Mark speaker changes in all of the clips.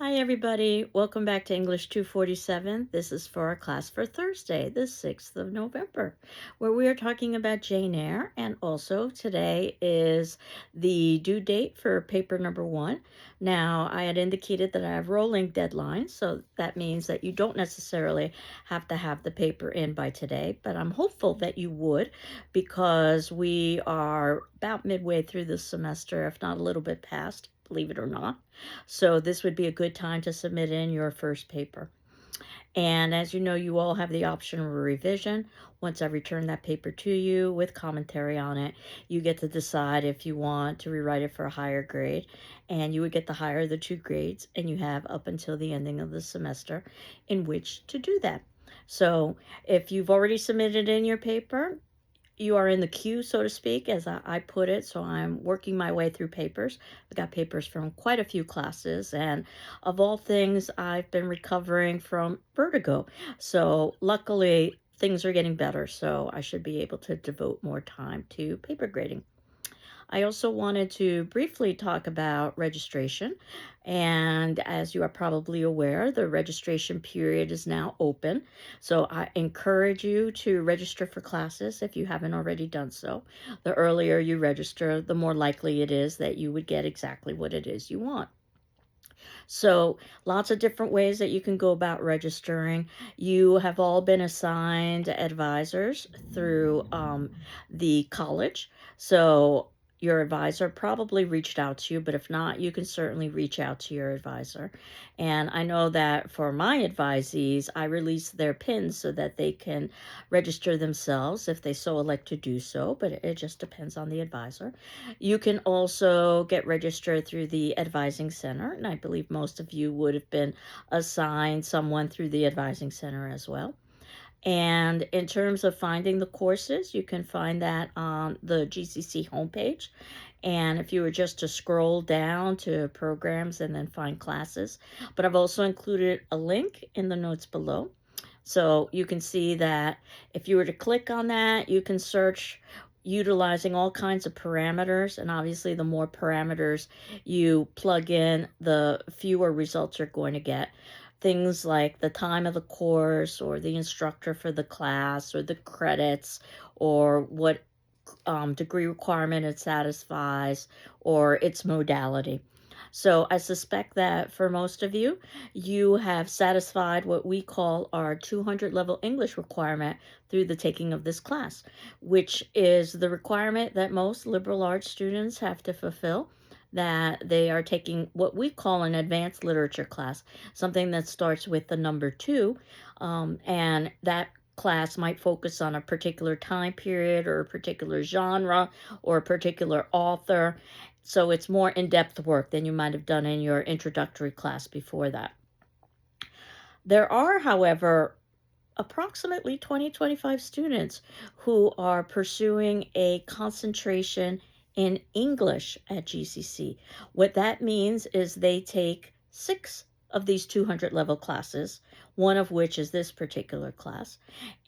Speaker 1: Hi, everybody. Welcome back to English 247. This is for our class for Thursday, the 6th of November, where we are talking about Jane Eyre. And also, today is the due date for paper number 1. Now, I had indicated that I have rolling deadlines, so that means that you don't necessarily have to have the paper in by today, but I'm hopeful that you would because we are about midway through the semester, if not a little bit past, believe it or not. So this would be a good time to submit in your first paper. And as you know, you all have the option of a revision. Once I return that paper to you with commentary on it, you get to decide if you want to rewrite it for a higher grade. And you would get the higher of the two grades, and you have up until the ending of the semester in which to do that. So if you've already submitted in your paper, you are in the queue, so to speak, as I put it. So I'm working my way through papers. I've got papers from quite a few classes. And of all things, I've been recovering from vertigo. So luckily, things are getting better. So I should be able to devote more time to paper grading. I also wanted to briefly talk about registration. And as you are probably aware, the registration period is now open. So I encourage you to register for classes if you haven't already done so. The earlier you register, the more likely it is that you would get exactly what it is you want. So, lots of different ways that you can go about registering. You have all been assigned advisors through the college. So, your advisor probably reached out to you, but if not, you can certainly reach out to your advisor. And I know that for my advisees, I release their PINs so that they can register themselves if they so elect to do so, but it just depends on the advisor. You can also get registered through the Advising Center, and I believe most of you would have been assigned someone through the Advising Center as well. And in terms of finding the courses, you can find that on the GCC homepage. And if you were just to scroll down to programs and then find classes, but I've also included a link in the notes below. So you can see that if you were to click on that, you can search utilizing all kinds of parameters. And obviously, the more parameters you plug in, the fewer results you're going to get. Things like the time of the course, or the instructor for the class, or the credits, or what degree requirement it satisfies, or its modality. So I suspect that for most of you, you have satisfied what we call our 200 level English requirement through the taking of this class, which is the requirement that most liberal arts students have to fulfill, that they are taking what we call an advanced literature class, something that starts with the number 2, and that class might focus on a particular time period or a particular genre or a particular author. So it's more in-depth work than you might have done in your introductory class before that. There are, however, approximately 20-25 students who are pursuing a concentration in English at GCC. What that means is they take 6 of these 200 level classes, one of which is this particular class.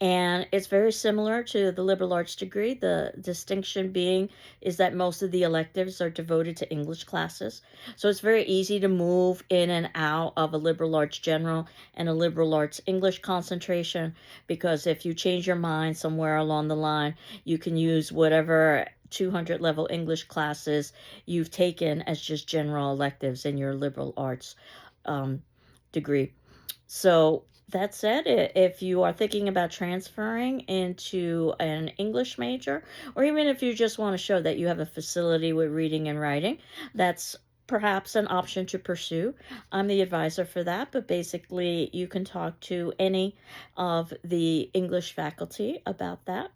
Speaker 1: And it's very similar to the liberal arts degree. The distinction being is that most of the electives are devoted to English classes. So it's very easy to move in and out of a liberal arts general and a liberal arts English concentration, because if you change your mind somewhere along the line, you can use whatever 200 level English classes you've taken as just general electives in your liberal arts degree. So that said, if you are thinking about transferring into an English major, or even if you just want to show that you have a facility with reading and writing, that's perhaps an option to pursue. I'm the advisor for that, but basically you can talk to any of the English faculty about that.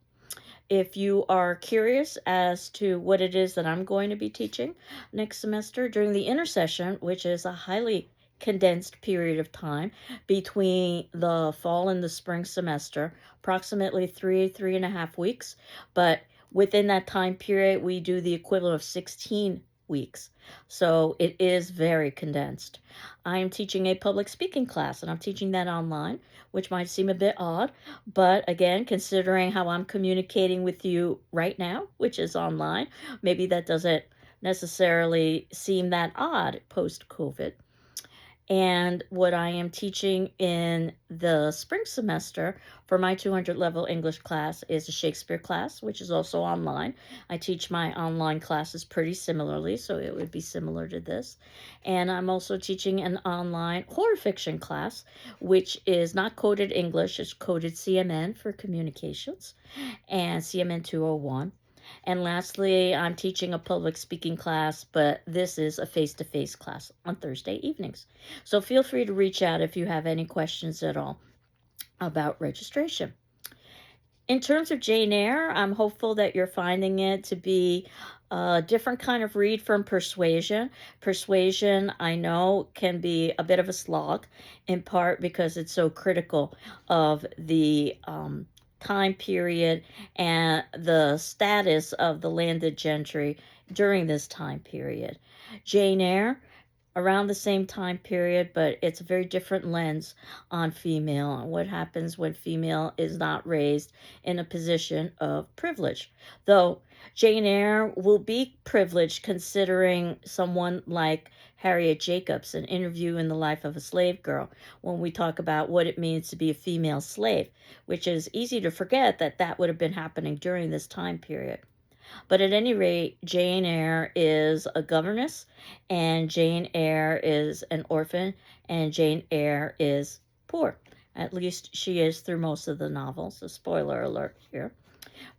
Speaker 1: If you are curious as to what it is that I'm going to be teaching next semester during the intersession, which is a highly condensed period of time between the fall and the spring semester, approximately 3.5 weeks. But within that time period, we do the equivalent of 16 weeks. So it is very condensed. I am teaching a public speaking class, and I'm teaching that online, which might seem a bit odd. But again, considering how I'm communicating with you right now, which is online, maybe that doesn't necessarily seem that odd post-COVID. And what I am teaching in the spring semester for my 200 level English class is a Shakespeare class, which is also online. I teach my online classes pretty similarly, so it would be similar to this. And I'm also teaching an online horror fiction class, which is not coded English, it's coded CMN for communications and CMN 201. And lastly, I'm teaching a public speaking class, but this is a face-to-face class on Thursday evenings. So feel free to reach out if you have any questions at all about registration. In terms of Jane Eyre, I'm hopeful that you're finding it to be a different kind of read from Persuasion. Persuasion, I know, can be a bit of a slog, in part because it's so critical of the time period and the status of the landed gentry during this time period. Jane Eyre, around the same time period, but it's a very different lens on female and what happens when female is not raised in a position of privilege. Though Jane Eyre will be privileged considering someone like Harriet Jacobs, An Interview in the Life of a Slave Girl, when we talk about what it means to be a female slave, which is easy to forget that that would have been happening during this time period. But at any rate, Jane Eyre is a governess, and Jane Eyre is an orphan, and Jane Eyre is poor. At least she is through most of the novel, so spoiler alert here.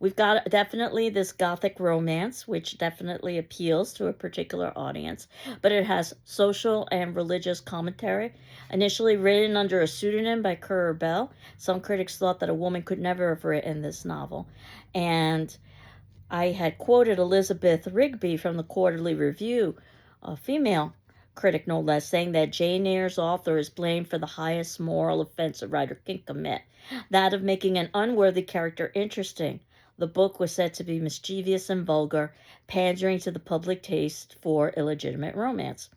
Speaker 1: We've got definitely this gothic romance, which definitely appeals to a particular audience, but it has social and religious commentary. Initially written under a pseudonym by Currer Bell, some critics thought that a woman could never have written this novel. And I had quoted Elizabeth Rigby from the Quarterly Review, a female critic no less, saying that Jane Eyre's author is blamed for the highest moral offense a writer can commit, that of making an unworthy character interesting. The book was said to be mischievous and vulgar, pandering to the public taste for illegitimate romance.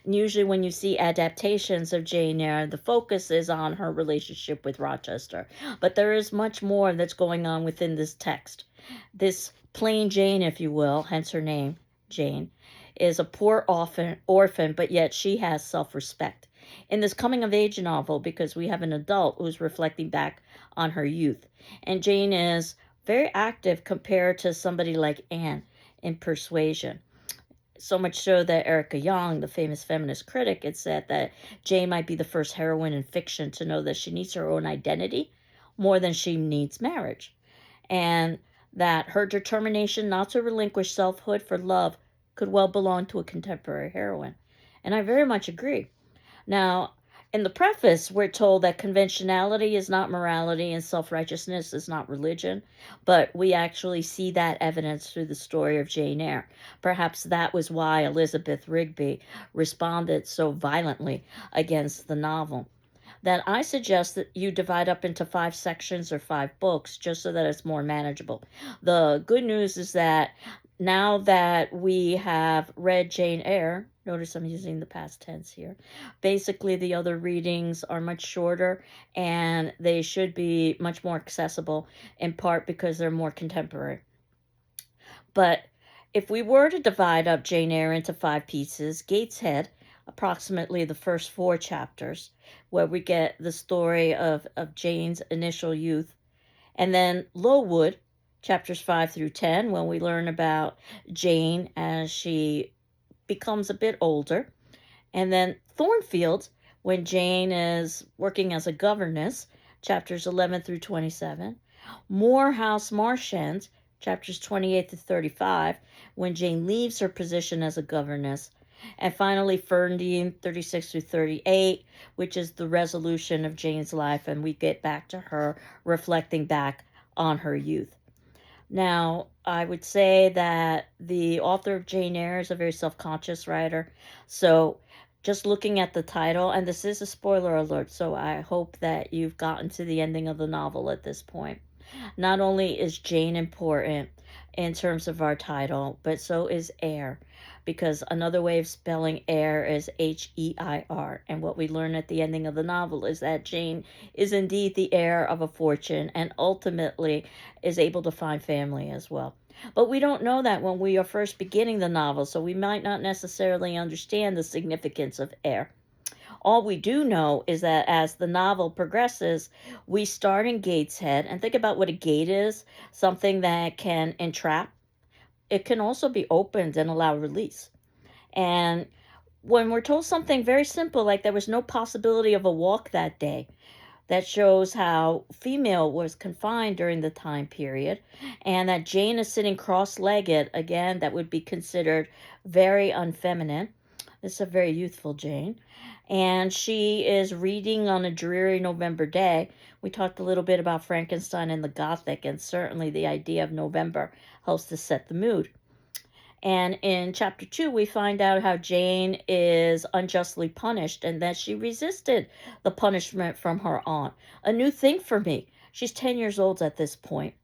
Speaker 1: And usually, when you see adaptations of Jane Eyre, the focus is on her relationship with Rochester. But there is much more that's going on within this text. This plain Jane, if you will, hence her name, Jane, is a poor orphan, but yet she has self respect. In this coming of age novel, because we have an adult who's reflecting back on her youth, and Jane is very active compared to somebody like Anne in Persuasion. So much so that Erica Young, the famous feminist critic, had said that Jane might be the first heroine in fiction to know that she needs her own identity more than she needs marriage, and that her determination not to relinquish selfhood for love could well belong to a contemporary heroine. And I very much agree. Now, in the preface, we're told that conventionality is not morality and self righteousness is not religion, but we actually see that evidence through the story of Jane Eyre. Perhaps that was why Elizabeth Rigby responded so violently against the novel. That I suggest that you divide up into 5 sections or 5 books just so that it's more manageable. The good news is that now that we have read Jane Eyre, notice I'm using the past tense here, basically the other readings are much shorter and they should be much more accessible, in part because they're more contemporary. But if we were to divide up Jane Eyre into 5 pieces, Gateshead, approximately the first 4 chapters, where we get the story of Jane's initial youth, and then Lowood, chapters 5 through 10, when we learn about Jane as she becomes a bit older, and then Thornfield, when Jane is working as a governess, chapters 11 through 27, Moorhouse Marshend, chapters 28 to 35, when Jane leaves her position as a governess, and finally Ferndean 36 through 38, which is the resolution of Jane's life, and we get back to her reflecting back on her youth. Now, I would say that the author of Jane Eyre is a very self-conscious writer, so just looking at the title, and this is a spoiler alert, so I hope that you've gotten to the ending of the novel at this point. Not only is Jane important in terms of our title, but so is Eyre, because another way of spelling Eyre is Heir, and what we learn at the ending of the novel is that Jane is indeed the heir of a fortune and ultimately is able to find family as well. But we don't know that when we are first beginning the novel, so we might not necessarily understand the significance of Eyre. All we do know is that as the novel progresses, we start in Gateshead, and think about what a gate is, something that can entrap. It can also be opened and allow release. And when we're told something very simple, like there was no possibility of a walk that day, that shows how female was confined during the time period, and that Jane is sitting cross-legged, again, that would be considered very unfeminine. This is a very youthful Jane. And she is reading on a dreary November day. We talked a little bit about Frankenstein and the Gothic, and certainly the idea of November helps to set the mood. And in chapter 2, we find out how Jane is unjustly punished and that she resisted the punishment from her aunt. A new thing for me. She's 10 years old at this point,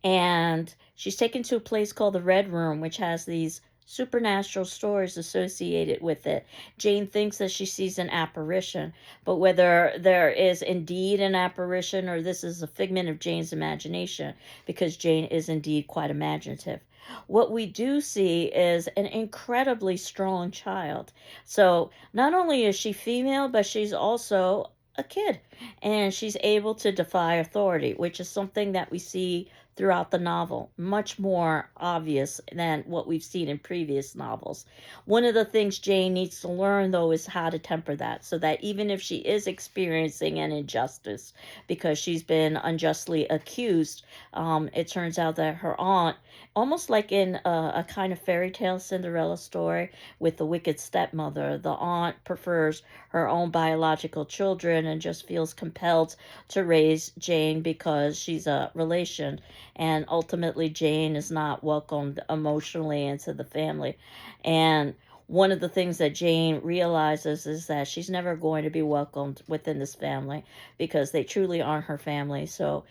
Speaker 1: and she's taken to a place called the Red Room, which has these supernatural stories associated with it. Jane thinks that she sees an apparition, but whether there is indeed an apparition or this is a figment of Jane's imagination, because Jane is indeed quite imaginative. What we do see is an incredibly strong child. So not only is she female, but she's also a kid, and she's able to defy authority, which is something that we see throughout the novel, much more obvious than what we've seen in previous novels. One of the things Jane needs to learn, though, is how to temper that, so that even if she is experiencing an injustice because she's been unjustly accused, it turns out that her aunt, almost like in a kind of fairy tale Cinderella story with the wicked stepmother, the aunt prefers her own biological children and just feels compelled to raise Jane because she's a relation, and ultimately Jane is not welcomed emotionally into the family. And one of the things that Jane realizes is that she's never going to be welcomed within this family because they truly aren't her family. So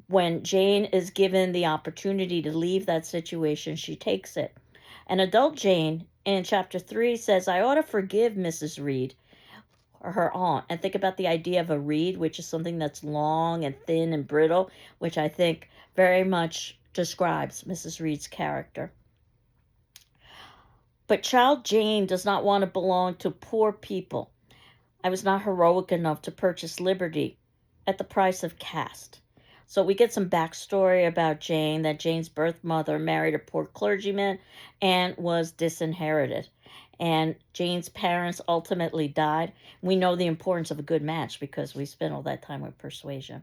Speaker 1: when Jane is given the opportunity to leave that situation, she takes it. An adult Jane in chapter 3 says, I ought to forgive Mrs. Reed, or her aunt, and think about the idea of a reed, which is something that's long and thin and brittle, which I think very much describes Mrs. Reed's character. But child Jane does not want to belong to poor people. I was not heroic enough to purchase liberty at the price of caste. So we get some backstory about Jane, that Jane's birth mother married a poor clergyman and was disinherited. And Jane's parents ultimately died. We know the importance of a good match because we spent all that time with persuasion.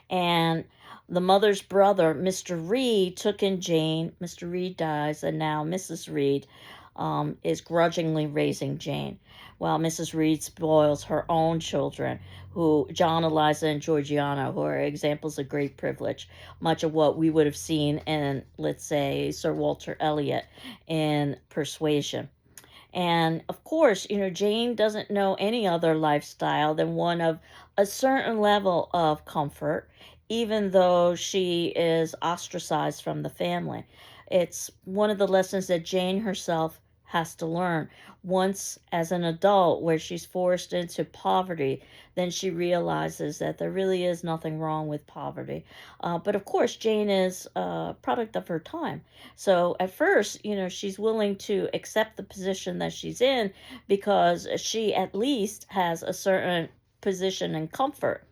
Speaker 1: And the mother's brother, Mr. Reed, took in Jane. Mr. Reed dies, and now Mrs. Reed is grudgingly raising Jane, while Mrs. Reed spoils her own children, who John, Eliza, and Georgiana, who are examples of great privilege, much of what we would have seen in, let's say, Sir Walter Elliot in Persuasion. And of course, Jane doesn't know any other lifestyle than one of a certain level of comfort, even though she is ostracized from the family. It's one of the lessons that Jane herself has to learn. Once as an adult, where she's forced into poverty, then she realizes that there really is nothing wrong with poverty. But of course, Jane is a product of her time. So at first, she's willing to accept the position that she's in because she at least has a certain position and comfort.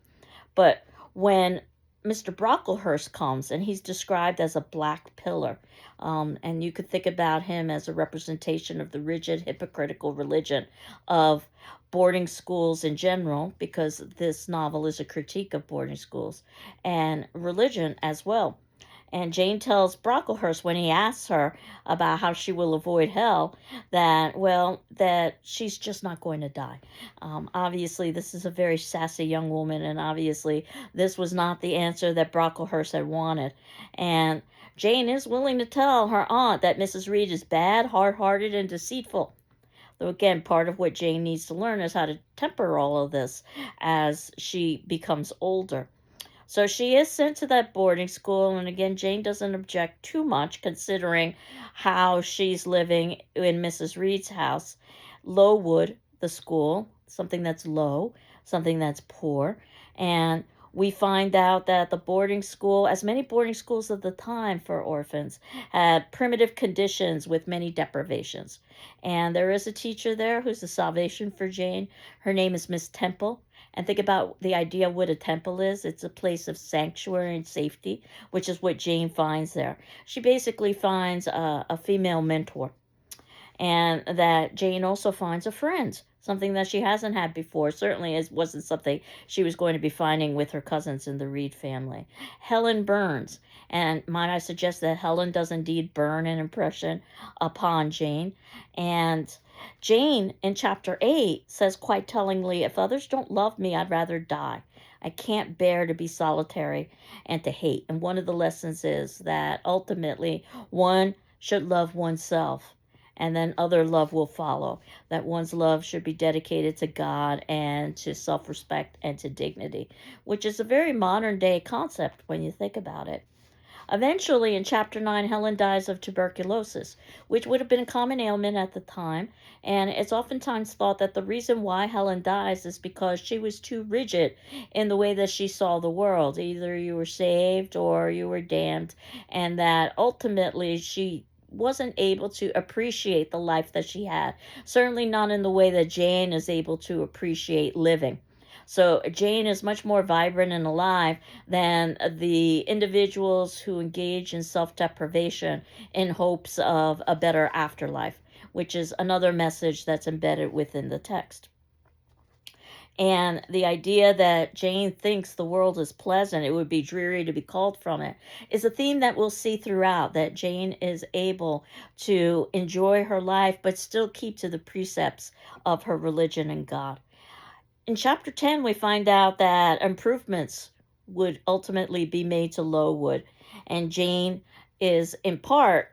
Speaker 1: But when Mr. Brocklehurst comes, and he's described as a black pillar, and you could think about him as a representation of the rigid, hypocritical religion of boarding schools in general, because this novel is a critique of boarding schools, and religion as well. And Jane tells Brocklehurst, when he asks her about how she will avoid hell, that she's just not going to die. Obviously, this is a very sassy young woman, and obviously, this was not the answer that Brocklehurst had wanted. And Jane is willing to tell her aunt that Mrs. Reed is bad, hard-hearted, and deceitful. Though again, part of what Jane needs to learn is how to temper all of this as she becomes older. So she is sent to that boarding school, and again, Jane doesn't object too much considering how she's living in Mrs. Reed's house. Lowood, the school, something that's low, something that's poor. And We find out that the boarding school, as many boarding schools of the time for orphans, had primitive conditions with many deprivations. And there is a teacher there who's the salvation for Jane. Her name is Miss Temple. And think about the idea of what a temple is. It's a place of sanctuary and safety, which is what Jane finds there. She basically finds a female mentor, and that Jane also finds a friend, something that she hasn't had before. Certainly, it wasn't something she was going to be finding with her cousins in the Reed family. Helen burns, and might I suggest that Helen does indeed burn an impression upon Jane. And Jane in chapter 8 says quite tellingly, "If others don't love me, I'd rather die. I can't bear to be solitary and to hate." And one of the lessons is that ultimately one should love oneself, and then other love will follow. That one's love should be dedicated to God and to self respect and to dignity, which is a very modern day concept when you think about it. Eventually, in chapter 9, Helen dies of tuberculosis, which would have been a common ailment at the time. And it's oftentimes thought that the reason why Helen dies is because she was too rigid in the way that she saw the world. Either you were saved or you were damned, and that ultimately she wasn't able to appreciate the life that she had. Certainly not in the way that Jane is able to appreciate living. So Jane is much more vibrant and alive than the individuals who engage in self deprivation in hopes of a better afterlife, which is another message that's embedded within the text. And the idea that Jane thinks the world is pleasant, it would be dreary to be called from it, is a theme that we'll see throughout, that Jane is able to enjoy her life but still keep to the precepts of her religion and God. In chapter 10, we find out that improvements would ultimately be made to Lowood, and Jane is in part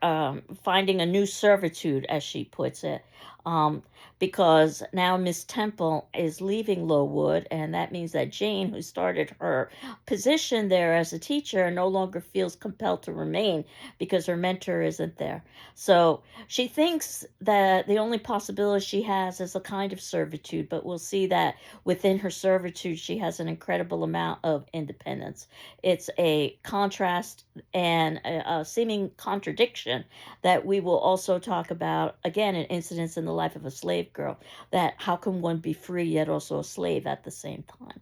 Speaker 1: finding a new servitude, as she puts it, um, because now Miss Temple is leaving Lowood, and that means that Jane, who started her position there as a teacher, no longer feels compelled to remain because her mentor isn't there. So she thinks that the only possibility she has is a kind of servitude, but we'll see that within her servitude, she has an incredible amount of independence. It's a contrast and a seeming contradiction that we will also talk about again in Incidents in the Life of a Slave Girl, that how can one be free yet also a slave at the same time.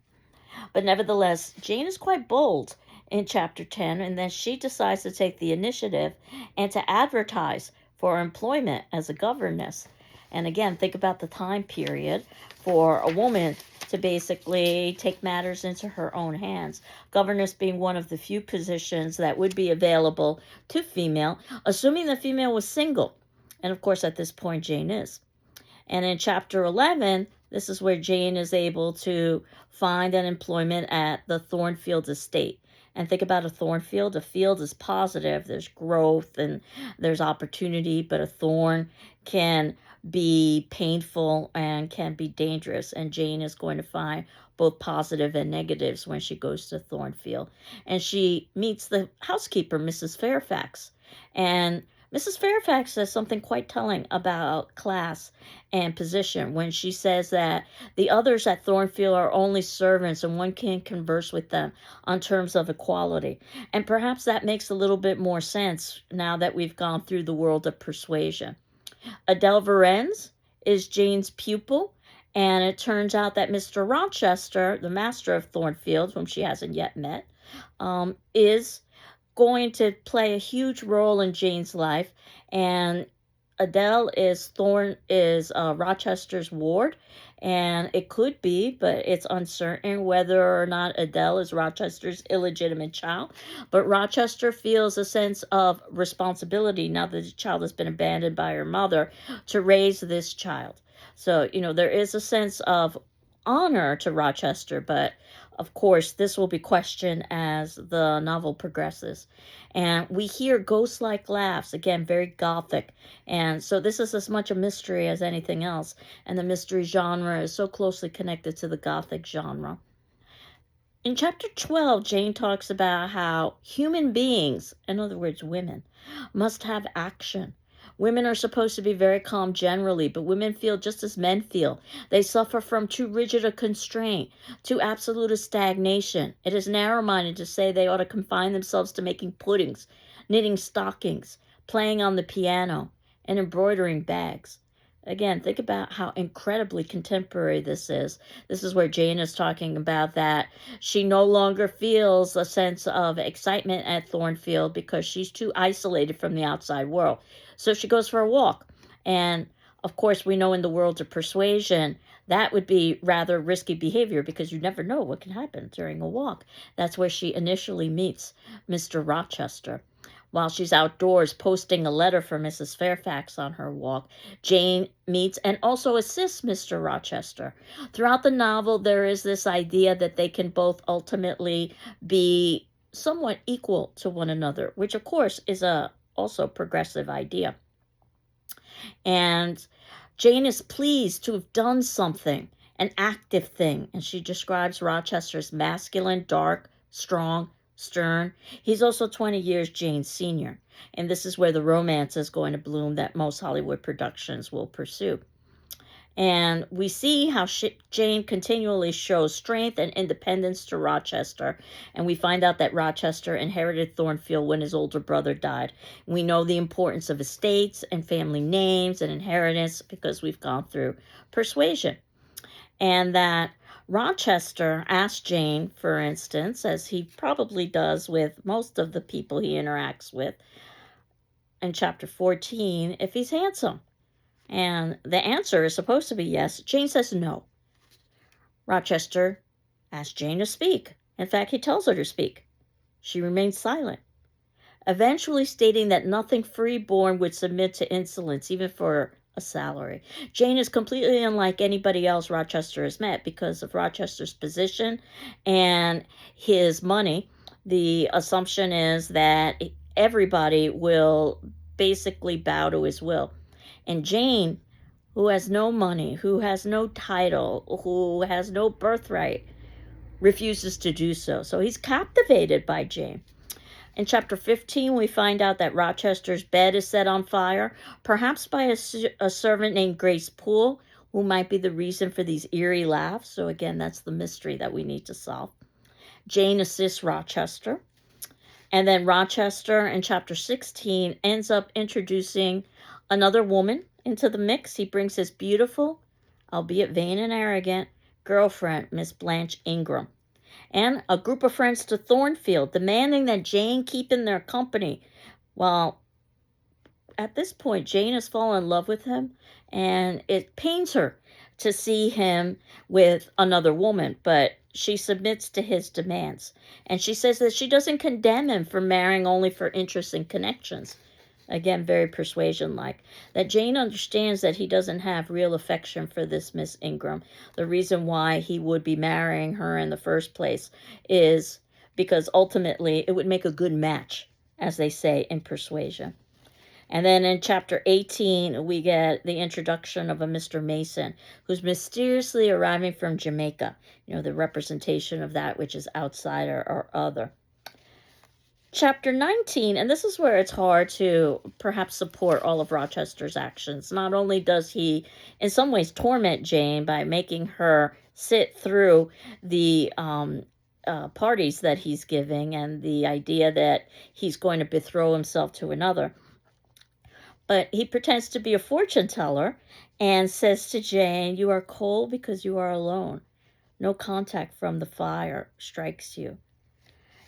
Speaker 1: But nevertheless, Jane is quite bold in chapter 10, and then she decides to take the initiative and to advertise for employment as a governess. And again, think about the time period for a woman to basically take matters into her own hands. Governess being one of the few positions that would be available to female, assuming the female was single. And of course, at this point, Jane is. And in chapter 11, this is where Jane is able to find an employment at the Thornfield estate. And think about a thornfield. A field is positive, there's growth and there's opportunity, but a thorn can be painful and can be dangerous. And Jane is going to find both positive and negatives when she goes to Thornfield. And she meets the housekeeper, Mrs. Fairfax. And Mrs. Fairfax says something quite telling about class and position when she says that the others at Thornfield are only servants and one can't converse with them on terms of equality. And perhaps that makes a little bit more sense now that we've gone through the world of persuasion. Adele Varennes is Jane's pupil, and it turns out that Mr. Rochester, the master of Thornfield, whom she hasn't yet met, is going to play a huge role in Jane's life. And Adele is Rochester's ward, and it could be, but it's uncertain whether or not Adele is Rochester's illegitimate child. But Rochester feels a sense of responsibility now that the child has been abandoned by her mother to raise this child. So, there is a sense of honor to Rochester, but of course, this will be questioned as the novel progresses. And we hear ghost like laughs, again, very gothic. And so this is as much a mystery as anything else. And the mystery genre is so closely connected to the gothic genre. In chapter 12, Jane talks about how human beings, in other words, women, must have action. Women are supposed to be very calm generally, but women feel just as men feel. They suffer from too rigid a constraint, too absolute a stagnation. It is narrow-minded to say they ought to confine themselves to making puddings, knitting stockings, playing on the piano, and embroidering bags. Again, think about how incredibly contemporary this is. This is where Jane is talking about that she no longer feels a sense of excitement at Thornfield because she's too isolated from the outside world. So she goes for a walk. And of course, we know in the world of persuasion, that would be rather risky behavior because you never know what can happen during a walk. That's where she initially meets Mr. Rochester. While she's outdoors posting a letter for Mrs. Fairfax on her walk, Jane meets and also assists Mr. Rochester. Throughout the novel, there is this idea that they can both ultimately be somewhat equal to one another, which of course is a also progressive idea. And Jane is pleased to have done something, an active thing, and she describes Rochester as masculine, dark, strong, stern. He's also 20 years Jane's senior, and this is where the romance is going to bloom that most Hollywood productions will pursue. And we see how Jane continually shows strength and independence to Rochester. And we find out that Rochester inherited Thornfield when his older brother died. We know the importance of estates and family names and inheritance because we've gone through persuasion. And that Rochester asked Jane, for instance, as he probably does with most of the people he interacts with in chapter 14, if he's handsome. And the answer is supposed to be yes. Jane says no. Rochester asks Jane to speak. In fact, he tells her to speak. She remains silent, eventually stating that nothing free-born would submit to insolence, even for a salary. Jane is completely unlike anybody else Rochester has met because of Rochester's position and his money. The assumption is that everybody will basically bow to his will. And Jane, who has no money, who has no title, who has no birthright, refuses to do so. So he's captivated by Jane. In chapter 15, we find out that Rochester's bed is set on fire, perhaps by a servant named Grace Poole, who might be the reason for these eerie laughs. So again, that's the mystery that we need to solve. Jane assists Rochester. And then Rochester in chapter 16 ends up introducing another woman into the mix. He brings his beautiful, albeit vain and arrogant, girlfriend, Miss Blanche Ingram, and a group of friends to Thornfield, demanding that Jane keep in their company. Well, at this point, Jane has fallen in love with him, and it pains her to see him with another woman, but she submits to his demands. And she says that she doesn't condemn him for marrying only for interests and connections. Again, very persuasion-like. That Jane understands that he doesn't have real affection for this Miss Ingram. The reason why he would be marrying her in the first place is because ultimately it would make a good match, as they say in persuasion. And then in chapter 18, we get the introduction of a Mr. Mason, who's mysteriously arriving from Jamaica. You know, the representation of that which is outside or other. Chapter 19, and this is where it's hard to perhaps support all of Rochester's actions. Not only does he, in some ways, torment Jane by making her sit through the parties that he's giving and the idea that he's going to betroth himself to another, but he pretends to be a fortune teller and says to Jane, "You are cold because you are alone. No contact from the fire strikes you.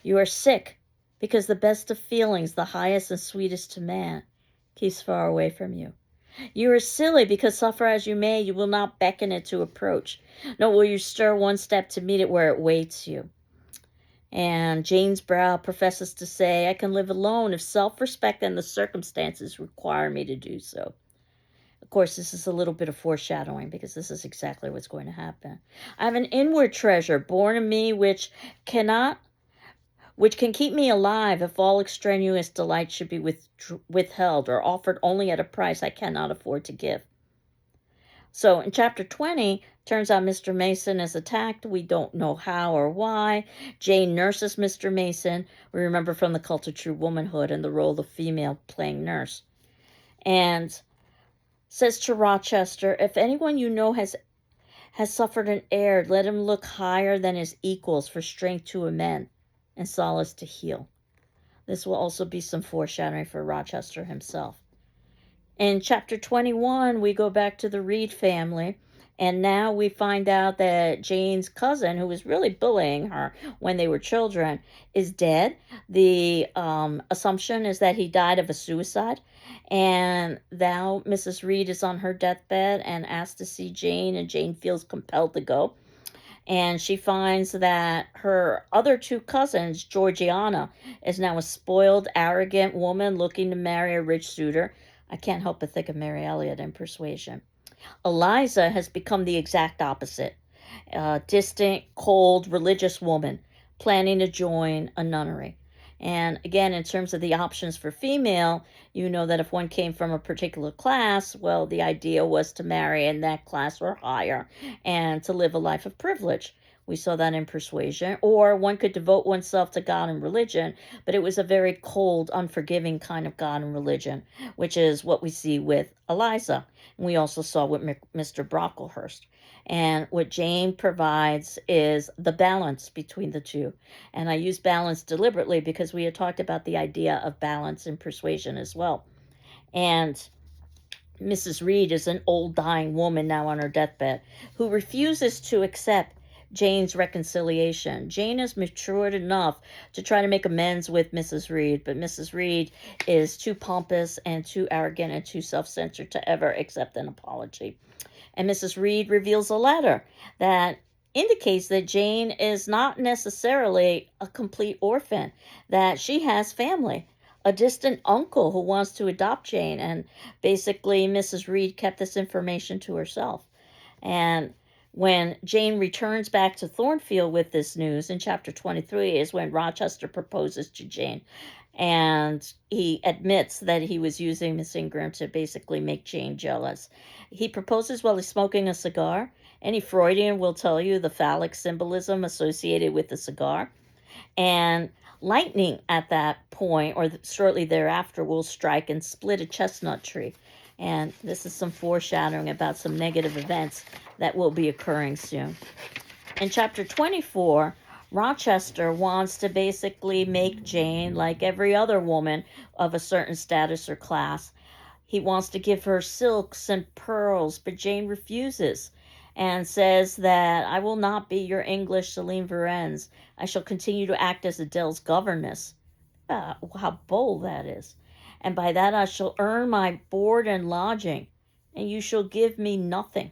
Speaker 1: You are sick because the best of feelings, the highest and sweetest to man, keeps far away from you. You are silly because, suffer as you may, you will not beckon it to approach, nor will you stir one step to meet it where it waits you." And Jane's brow professes to say, "I can live alone if self-respect and the circumstances require me to do so." Of course, this is a little bit of foreshadowing because this is exactly what's going to happen. "I have an inward treasure born in me which can keep me alive if all extraneous delight should be withheld or offered only at a price I cannot afford to give." So in chapter 20, turns out Mr. Mason is attacked. We don't know how or why. Jane nurses Mr. Mason. We remember from The Cult of True Womanhood and the role of female playing nurse. and says to Rochester, if anyone you know has suffered and erred, let him look higher than his equals for strength to amend and solace to heal. This will also be some foreshadowing for Rochester himself. In chapter 21, we go back to the Reed family, and now we find out that Jane's cousin, who was really bullying her when they were children, is dead. The assumption is that he died of a suicide, and now Mrs. Reed is on her deathbed and asked to see Jane, and Jane feels compelled to go. And she finds that her other two cousins, Georgiana, is now a spoiled, arrogant woman looking to marry a rich suitor. I can't help but think of Mary Elliott in Persuasion. Eliza has become the exact opposite, a distant, cold, religious woman planning to join a nunnery. And again, in terms of the options for female, you know that if one came from a particular class, well, the idea was to marry in that class or higher and to live a life of privilege. We saw that in Persuasion. Or one could devote oneself to God and religion, but it was a very cold, unforgiving kind of God and religion, which is what we see with Eliza. And we also saw with Mr. Brocklehurst. And what Jane provides is the balance between the two. And I use balance deliberately because we had talked about the idea of balance in Persuasion as well. And Mrs. Reed is an old dying woman now on her deathbed who refuses to accept Jane's reconciliation. Jane has matured enough to try to make amends with Mrs. Reed, but Mrs. Reed is too pompous and too arrogant and too self-centered to ever accept an apology. And Mrs. Reed reveals a letter that indicates that Jane is not necessarily a complete orphan, that she has family, a distant uncle who wants to adopt Jane. And basically, Mrs. Reed kept this information to herself. And when Jane returns back to Thornfield with this news in chapter 23 is when Rochester proposes to Jane. And he admits that he was using Miss Ingram to basically make Jane jealous. He proposes while he's smoking a cigar. Any Freudian will tell you the phallic symbolism associated with the cigar. And lightning at that point, or shortly thereafter, will strike and split a chestnut tree. And this is some foreshadowing about some negative events that will be occurring soon. In chapter 24, Rochester wants to basically make Jane like every other woman of a certain status or class. He wants to give her silks and pearls, but Jane refuses and says that I will not be your English Celine Varens. I shall continue to act as Adele's governess. How bold that is. And by that I shall earn my board and lodging, and you shall give me nothing.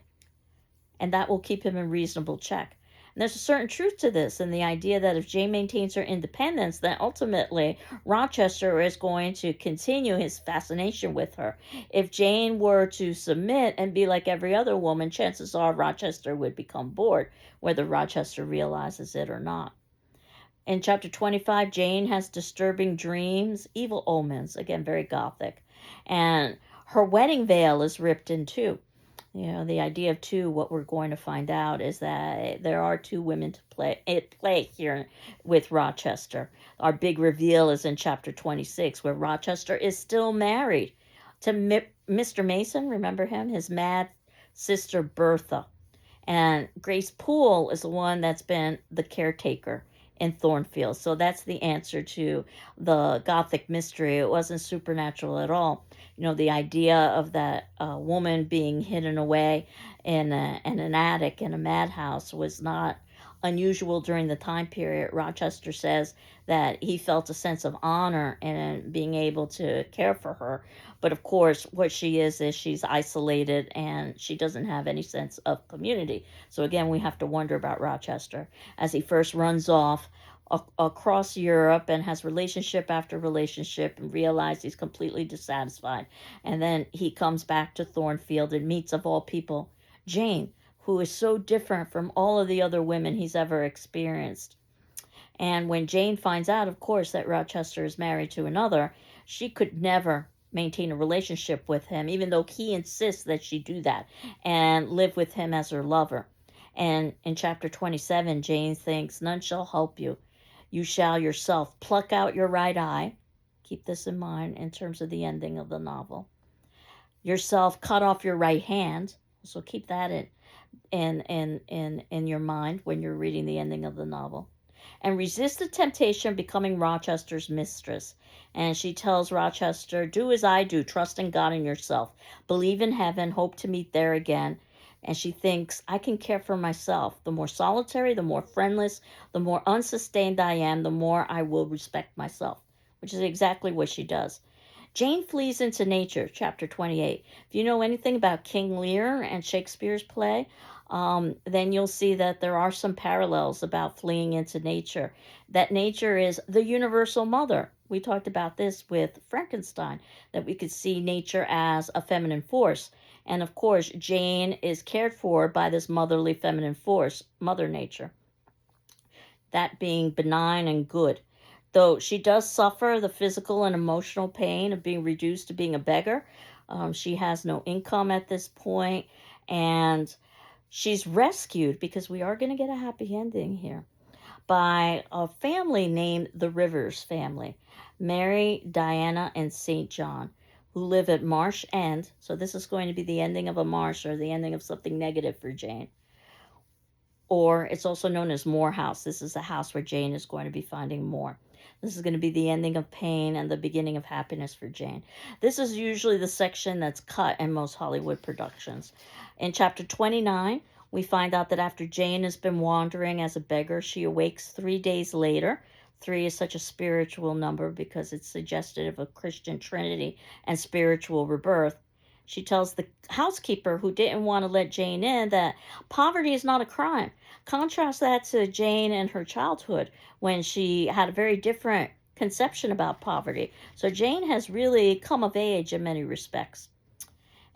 Speaker 1: And that will keep him in reasonable check. And there's a certain truth to this, and the idea that if Jane maintains her independence, then ultimately Rochester is going to continue his fascination with her. If Jane were to submit and be like every other woman, chances are Rochester would become bored, whether Rochester realizes it or not. In chapter 25, Jane has disturbing dreams, evil omens, again, very gothic. And her wedding veil is ripped in two. You know, the idea of two, what we're going to find out is that there are two women to play here with Rochester. Our big reveal is in chapter 26, where Rochester is still married to Mr. Mason, remember him? His mad sister Bertha. And Grace Poole is the one that's been the caretaker in Thornfield. So that's the answer to the Gothic mystery. It wasn't supernatural at all. You know, the idea of that woman being hidden away in an attic in a madhouse was not unusual during the time period. Rochester says that he felt a sense of honor in being able to care for her. But of course, what she is she's isolated and she doesn't have any sense of community. So again, we have to wonder about Rochester as he first runs off across Europe and has relationship after relationship and realizes he's completely dissatisfied. And then he comes back to Thornfield and meets, of all people, Jane, who is so different from all of the other women he's ever experienced. And when Jane finds out, of course, that Rochester is married to another, she could never maintain a relationship with him, even though he insists that she do that and live with him as her lover. And in chapter 27, Jane thinks, none shall help you. You shall yourself pluck out your right eye. Keep this in mind in terms of the ending of the novel. yourself cut off your right hand. So keep that in your mind when you're reading the ending of the novel. And resist the temptation of becoming Rochester's mistress. And she tells Rochester, do as I do, trust in God and yourself. Believe in heaven, hope to meet there again. And she thinks, I can care for myself. The more solitary, the more friendless, the more unsustained I am, the more I will respect myself, which is exactly what she does. Jane flees into nature, chapter 28. If you know anything about King Lear and Shakespeare's play, then you'll see that there are some parallels about fleeing into nature. That nature is the universal mother. We talked about this with Frankenstein, that we could see nature as a feminine force. And of course, Jane is cared for by this motherly feminine force, Mother Nature, that being benign and good. Though she does suffer the physical and emotional pain of being reduced to being a beggar, she has no income at this point, and she's rescued, because we are going to get a happy ending here, by a family named the Rivers family, Mary, Diana, and St. John, who live at Marsh End. So this is going to be the ending of a marsh, or the ending of something negative for Jane. Or it's also known as Moor House. This is a house where Jane is going to be finding more. This is going to be the ending of pain and the beginning of happiness for Jane. This is usually the section that's cut in most Hollywood productions. In chapter 29, we find out that after Jane has been wandering as a beggar, she awakes 3 days later. 3 is such a spiritual number because it's suggestive of Christian Trinity and spiritual rebirth. She tells the housekeeper, who didn't want to let Jane in, that poverty is not a crime. Contrast that to Jane in her childhood, when she had a very different conception about poverty. So Jane has really come of age in many respects.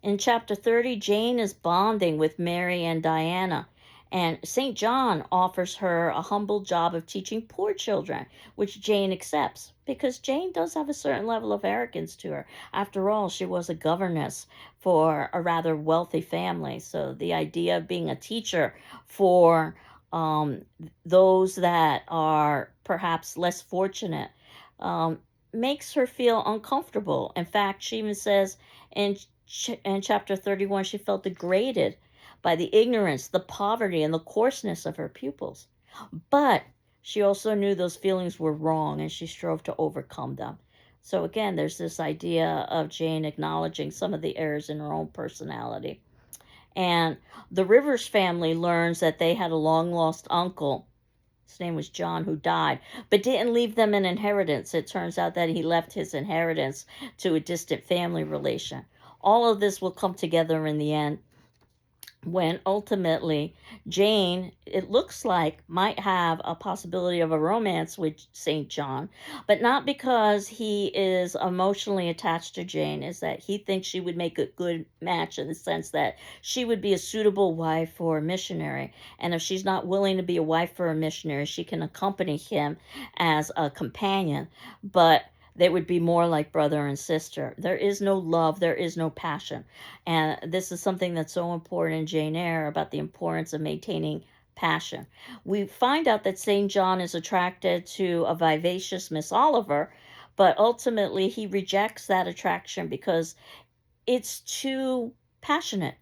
Speaker 1: In chapter 30, Jane is bonding with Mary and Diana, and St. John offers her a humble job of teaching poor children, which Jane accepts, because Jane does have a certain level of arrogance to her. After all, she was a governess for a rather wealthy family, so the idea of being a teacher for those that are perhaps less fortunate um, makes her feel uncomfortable. In fact, she even says in chapter 31, she felt degraded by the ignorance, the poverty, and the coarseness of her pupils. But she also knew those feelings were wrong, and she strove to overcome them. So again, there's this idea of Jane acknowledging some of the errors in her own personality. And the Rivers family learns that they had a long lost uncle. His name was John, who died, but didn't leave them an inheritance. It turns out that he left his inheritance to a distant family relation. All of this will come together in the end, when ultimately Jane, it looks like, might have a possibility of a romance with St. John, but not because he is emotionally attached to Jane, is that he thinks she would make a good match, in the sense that she would be a suitable wife for a missionary. And if she's not willing to be a wife for a missionary, she can accompany him as a companion, but they would be more like brother and sister. There is no love, there is no passion. And this is something that's so important in Jane Eyre, about the importance of maintaining passion. We find out that St. John is attracted to a vivacious Miss Oliver, but ultimately he rejects that attraction because it's too passionate.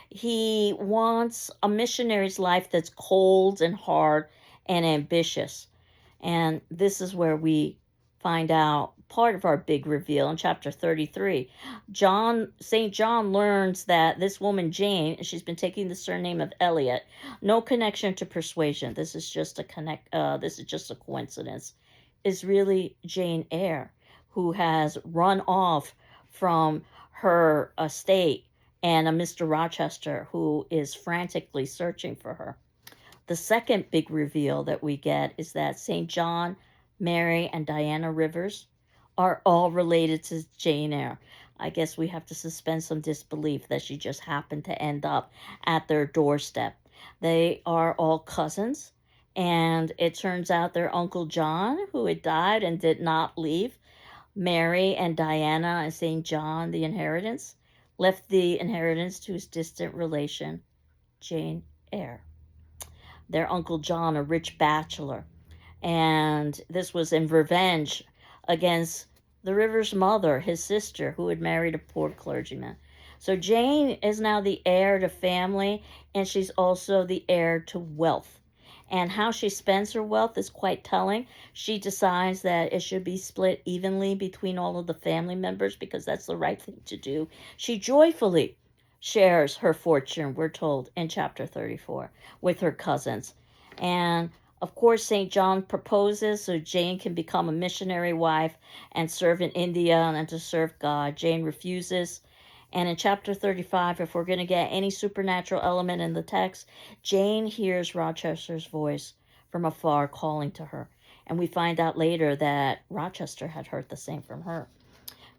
Speaker 1: He wants a missionary's life that's cold and hard and ambitious. And this is where we find out part of our big reveal in chapter 33. St. John learns that this woman Jane, she's been taking the surname of Elliot, no connection to persuasion. This is just a coincidence. Is really Jane Eyre, who has run off from her estate, and a Mr. Rochester who is frantically searching for her. The second big reveal that we get is that St. John, Mary, and Diana Rivers are all related to Jane Eyre. I guess we have to suspend some disbelief that she just happened to end up at their doorstep. They are all cousins, and it turns out their Uncle John, who had died and did not leave Mary and Diana and St. John the inheritance, left the inheritance to his distant relation, Jane Eyre. Their Uncle John, a rich bachelor. And this was in revenge against the Rivers' mother, his sister, who had married a poor clergyman. So Jane is now the heir to family, and she's also the heir to wealth. And how she spends her wealth is quite telling. She decides that it should be split evenly between all of the family members because that's the right thing to do. She joyfully shares her fortune, we're told in chapter 34, with her cousins. And of course, St. John proposes so Jane can become a missionary wife and serve in India and to serve God. Jane refuses. And in chapter 35, if we're going to get any supernatural element in the text, Jane hears Rochester's voice from afar calling to her. And we find out later that Rochester had heard the same from her.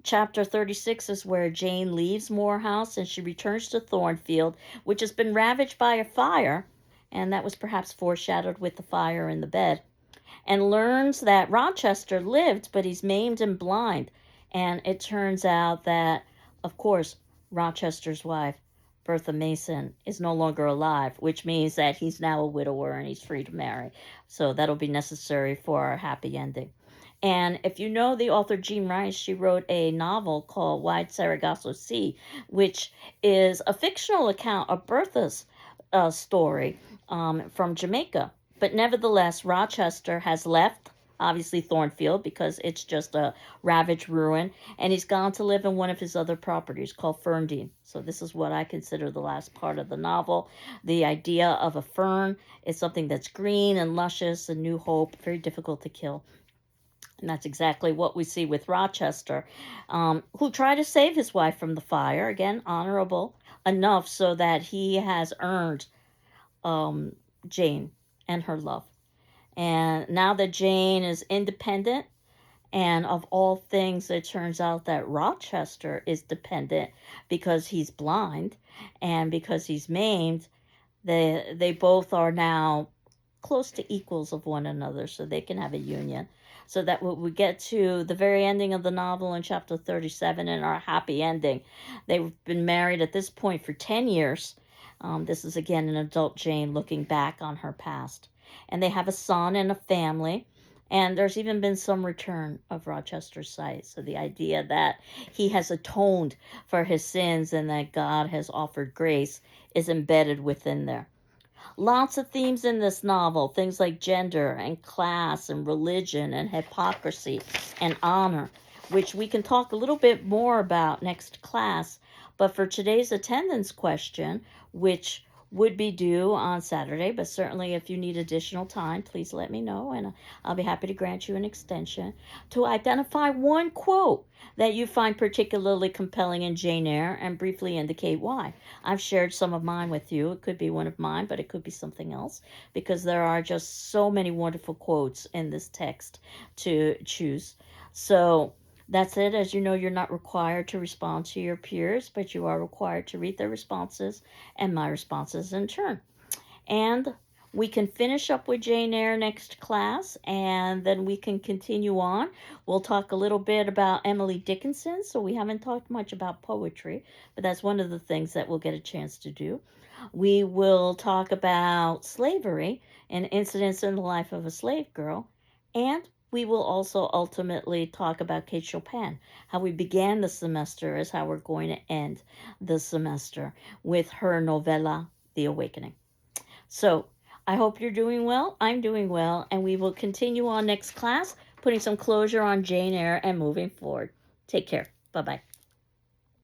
Speaker 1: Chapter 36 is where Jane leaves Moor House and she returns to Thornfield, which has been ravaged by a fire, and that was perhaps foreshadowed with the fire in the bed, and learns that Rochester lived, but he's maimed and blind. And it turns out that, of course, Rochester's wife, Bertha Mason, is no longer alive, which means that he's now a widower and he's free to marry. So that'll be necessary for our happy ending. And if you know the author Jean Rice, she wrote a novel called Wide Sargasso Sea, which is a fictional account of Bertha's story from Jamaica. But nevertheless, Rochester has left, obviously, Thornfield, because it's just a ravaged ruin, and he's gone to live in one of his other properties called Ferndean. So this is what I consider the last part of the novel. The idea of a fern is something that's green and luscious and new hope, very difficult to kill. And that's exactly what we see with Rochester, who tried to save his wife from the fire. Again, honorable enough so that he has earned Jane and her love. And now that Jane is independent, and of all things, it turns out that Rochester is dependent because he's blind and because he's maimed. They both are now close to equals of one another, so they can have a union. So that when we get to the very ending of the novel in chapter 37 and our happy ending, they've been married at this point for 10 years. This is again an adult Jane looking back on her past. And they have a son and a family. And there's even been some return of Rochester's sight. So the idea that he has atoned for his sins and that God has offered grace is embedded within there. Lots of themes in this novel, things like gender and class and religion and hypocrisy and honor, which we can talk a little bit more about next class. But for today's attendance question, which would be due on Saturday, but certainly if you need additional time, please let me know and I'll be happy to grant you an extension, to identify one quote that you find particularly compelling in Jane Eyre and briefly indicate why. I've shared some of mine with you. It could be one of mine, but it could be something else because there are just so many wonderful quotes in this text to choose. So that's it. As you know, you're not required to respond to your peers, but you are required to read their responses and my responses in turn. And we can finish up with Jane Eyre next class, and then we can continue on. We'll talk a little bit about Emily Dickinson, so we haven't talked much about poetry, but that's one of the things that we'll get a chance to do. We will talk about slavery and incidents in the life of a slave girl, and we will also ultimately talk about Kate Chopin. How we began the semester is how we're going to end the semester with her novella, The Awakening. So I hope you're doing well. I'm doing well, and we will continue on next class, putting some closure on Jane Eyre and moving forward. Take care. Bye-bye.